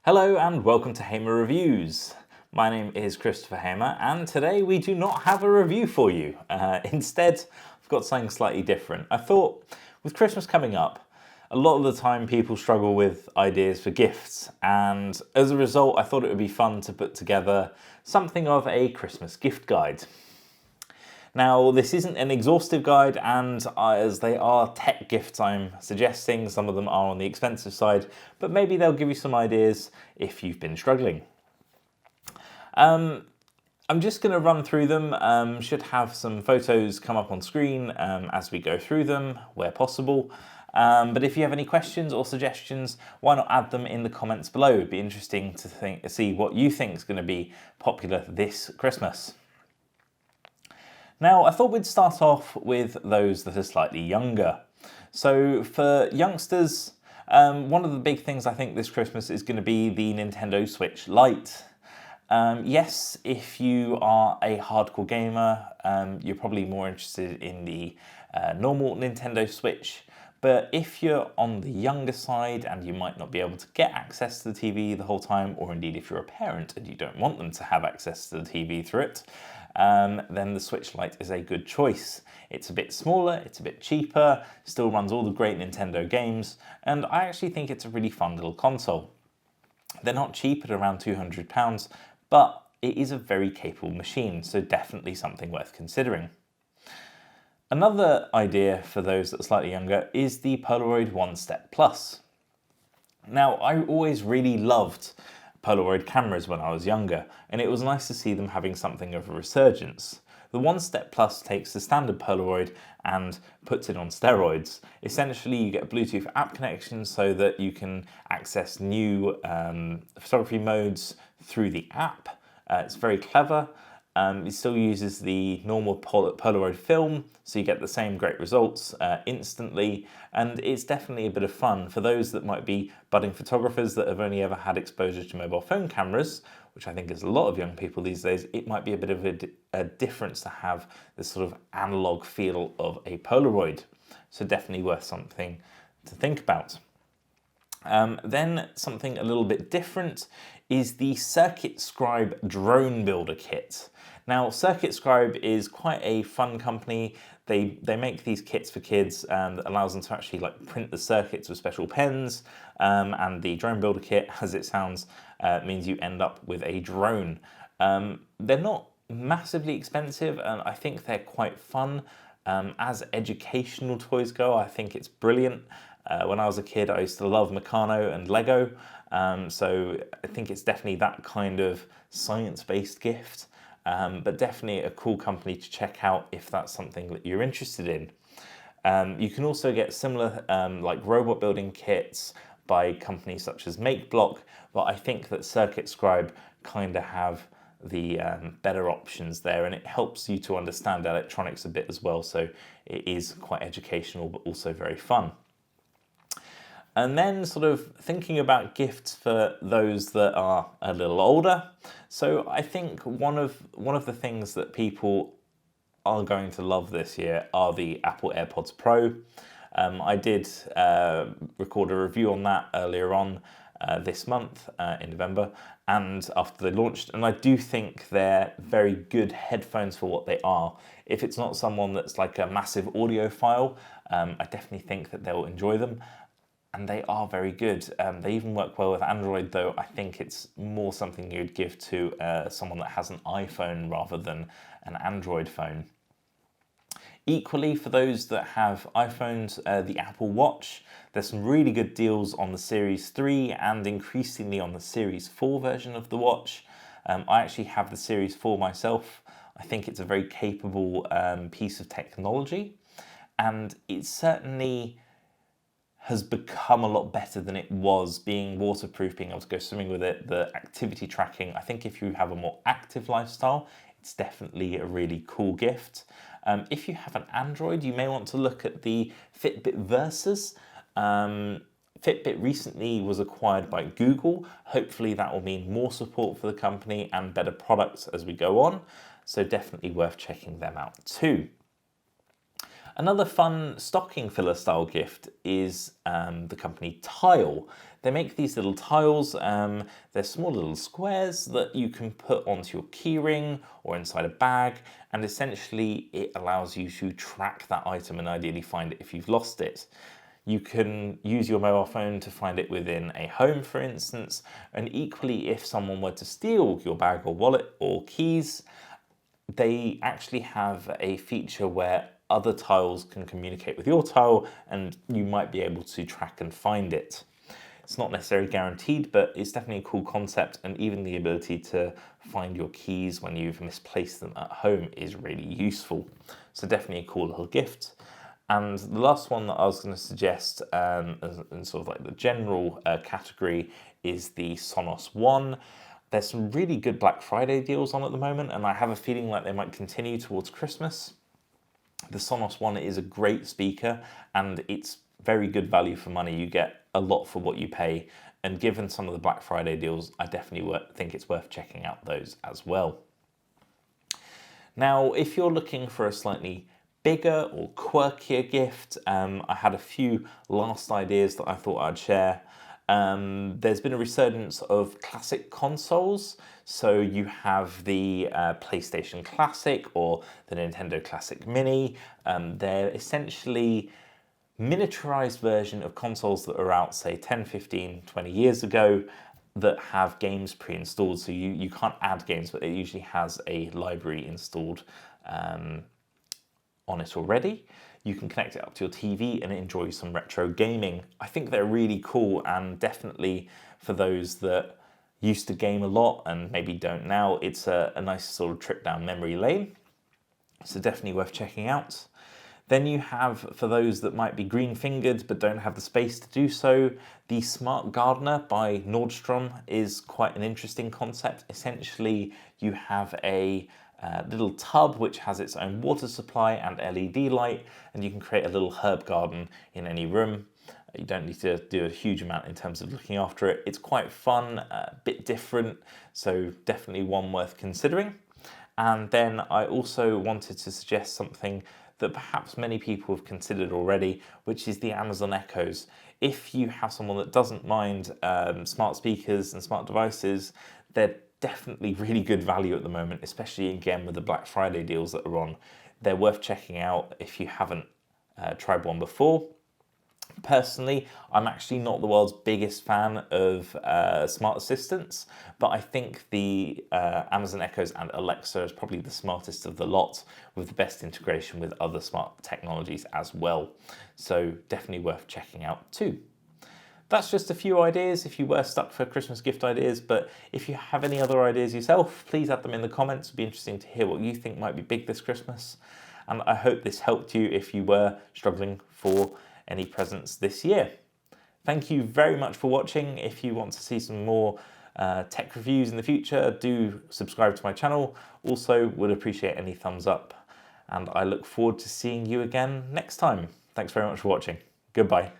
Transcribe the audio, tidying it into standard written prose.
Hello and welcome to Hamer Reviews. My name is Christopher Hamer and today we do not have a review for you. Instead, I've got something slightly different. I thought with Christmas coming up, a lot of the time people struggle with ideas for gifts, and as a result I thought it would be fun to put together something of a Christmas gift guide. Now, this isn't an exhaustive guide, and as they are tech gifts I'm suggesting, some of them are on the expensive side, but maybe they'll give you some ideas if you've been struggling. I'm just going to run through them, should have some photos come up on screen as we go through them, where possible. But if you have any questions or suggestions, why not add them in the comments below? It'd be interesting to see what you think is going to be popular this Christmas. Now, I thought we'd start off with those that are slightly younger. So for youngsters, one of the big things I think this Christmas is going to be the Nintendo Switch Lite. Yes, if you are a hardcore gamer, you're probably more interested in the normal Nintendo Switch. But if you're on the younger side and you might not be able to get access to the TV the whole time, or indeed if you're a parent and you don't want them to have access to the TV through it, then the Switch Lite is a good choice. It's a bit smaller, it's a bit cheaper, still runs all the great Nintendo games, and I actually think it's a really fun little console. They're not cheap at around £200, but it is a very capable machine, so definitely something worth considering. Another idea for those that are slightly younger is the Polaroid Wannstedt Plus. Now, I always really loved Polaroid cameras when I was younger, and it was nice to see them having something of a resurgence. The Wannstedt Plus takes the standard Polaroid and puts it on steroids. Essentially, you get a Bluetooth app connection so that you can access new photography modes through the app. It's very clever. It still uses the normal Polaroid film, so you get the same great results instantly, and it's definitely a bit of fun for those that might be budding photographers that have only ever had exposure to mobile phone cameras, which I think is a lot of young people these days. It might be a bit of a difference to have this sort of analog feel of a Polaroid, so definitely worth something to think about. Then something a little bit different is the Scribe drone builder kit. Now, Scribe is quite a fun company. They make these kits for kids and allows them to actually print the circuits with special pens. And the drone builder kit, as it sounds, means you end up with a drone. They're not massively expensive, and I think they're quite fun. As educational toys go, I think it's brilliant. When I was a kid, I used to love Meccano and Lego, so I think it's definitely that kind of science-based gift, but definitely a cool company to check out if that's something that you're interested in. You can also get similar robot building kits by companies such as MakeBlock, but I think that Scribe kind of have the better options there, and it helps you to understand electronics a bit as well, so it is quite educational but also very fun. And then sort of thinking about gifts for those that are a little older. So I think one of the things that people are going to love this year are the Apple AirPods Pro. I did record a review on that earlier on this month in November, and after they launched, and I do think they're very good headphones for what they are. If it's not someone that's like a massive audiophile, I definitely think that they'll enjoy them. And they are very good. They even work well with Android, though I think it's more something you'd give to someone that has an iPhone rather than an Android phone. Equally, for those that have iPhones, the Apple Watch, there's some really good deals on the Series 3 and increasingly on the Series 4 version of the watch. I actually have the Series 4 myself. I think it's a very capable piece of technology, and it certainly has become a lot better than it was, being waterproof, being able to go swimming with it, the activity tracking. I think if you have a more active lifestyle, it's definitely a really cool gift. If you have an Android, you may want to look at the Fitbit Versus. Fitbit recently was acquired by Google. Hopefully that will mean more support for the company and better products as we go on. So definitely worth checking them out too. Another fun stocking filler style gift is the company Tile. They make these little tiles. They're small little squares that you can put onto your keyring or inside a bag, and essentially it allows you to track that item and ideally find it if you've lost it. You can use your mobile phone to find it within a home, for instance, and equally if someone were to steal your bag or wallet or keys, they actually have a feature where other tiles can communicate with your tile and you might be able to track and find it. It's not necessarily guaranteed, but it's definitely a cool concept, and even the ability to find your keys when you've misplaced them at home is really useful. So definitely a cool little gift. And the last one that I was going to suggest in sort of like the general category is the Sonos One. There's some really good Black Friday deals on at the moment, and I have a feeling like they might continue towards Christmas. The Sonos One is a great speaker, and it's very good value for money. You get a lot for what you pay, and given some of the Black Friday deals, I definitely think it's worth checking out those as well. Now, if you're looking for a slightly bigger or quirkier gift, I had a few last ideas that I thought I'd share. There's been a resurgence of classic consoles. So you have the PlayStation Classic or the Nintendo Classic Mini. They're essentially miniaturized version of consoles that are out, say 10, 15, 20 years ago that have games pre-installed. So you can't add games, but it usually has a library installed on it already. You can connect it up to your TV and enjoy some retro gaming. I think they're really cool, and definitely for those that used to game a lot and maybe don't now, it's a nice sort of trip down memory lane. So definitely worth checking out. Then you have, for those that might be green-fingered but don't have the space to do so, the Smart Gardener by Nordstrom is quite an interesting concept. Essentially, you have a little tub which has its own water supply and LED light, and you can create a little herb garden in any room. You don't need to do a huge amount in terms of looking after it. It's quite fun, a bit different, so definitely one worth considering. And then I also wanted to suggest something that perhaps many people have considered already, which is the Amazon Echoes. If you have someone that doesn't mind smart speakers and smart devices, they're definitely really good value at the moment, especially again with the Black Friday deals that are on. They're worth checking out if you haven't tried one before. Personally, I'm actually not the world's biggest fan of smart assistants, but I think the Amazon Echoes and Alexa is probably the smartest of the lot, with the best integration with other smart technologies as well. So definitely worth checking out too. That's just a few ideas if you were stuck for Christmas gift ideas, but if you have any other ideas yourself, please add them in the comments. It'd be interesting to hear what you think might be big this Christmas. And I hope this helped you if you were struggling for any presents this year. Thank you very much for watching. If you want to see some more tech reviews in the future, do subscribe to my channel. Also, would appreciate any thumbs up, and I look forward to seeing you again next time. Thanks very much for watching. Goodbye.